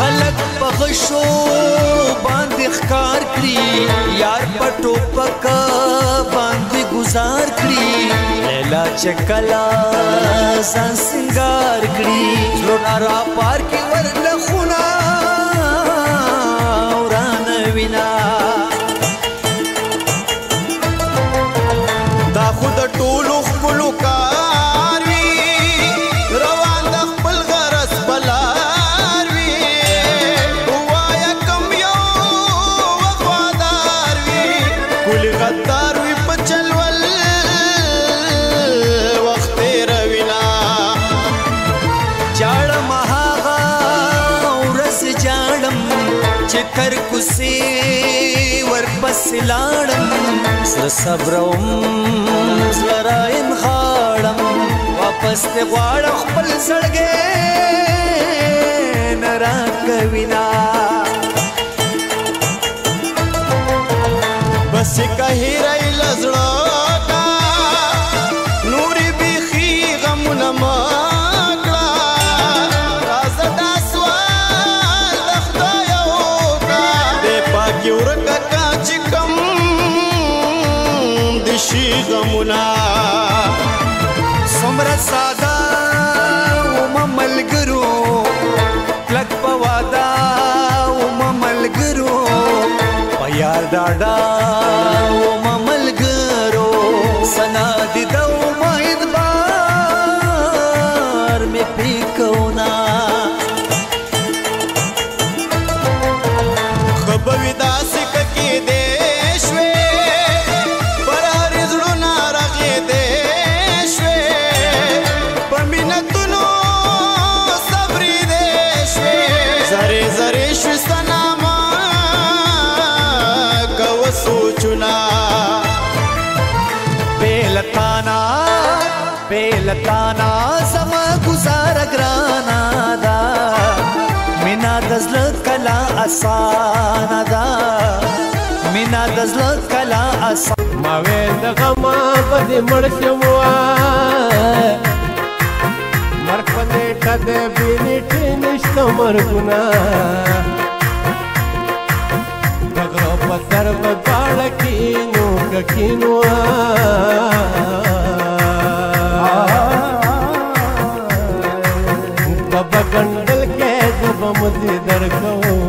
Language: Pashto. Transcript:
خلق بغشو باندې ښکار کړي یار پټو پکا باندې گزار کړي لیلا چکلا ځان سنگار کړي زړه را پار کې ورلخونه وران وینا دا خود ټولو خپلو کار وي روان د خپل غرض بلار وي وایا کم یو وفادار وي کل غدار وي په چلول وخت روینا جاړم هاغه ورځ جاړم چې تر کوسې ورپسې لاړم زه صبروم زړه راینغاړم واپس دې غواړم خپل زړګی نه راکوینه بس که هیرئ له زړه کا نورې بیخي غمونه مه کړه راځه دا سوال د خدایه وکړه دې پاکې ورکه کا چې کم د شي غمونه څومره ساده ومه ملګرو کلک په واده ومه ملګرو په یار ډاډه ومه ملګرو سنا دې د امید بار مې پرې کوونه ښه به وي داسې که کېدی شوې پر هرې زړونه رغېدی شوې په مینتونو صبرېدی شوې زرې زرې شوې سنامه کوه سوچونه بېلتانا زما ګزاره ګرانه ده مینا د زړه کلا اسانه ده مینا د زړه کلا اسانه ما ویل د غمه به دې مړ شم مرګ په نیټه د بې نیټې نشته مرګونه د غره په سر به دواړه کینو که کینو بابا ګنډل کې زه به مو دې درکوم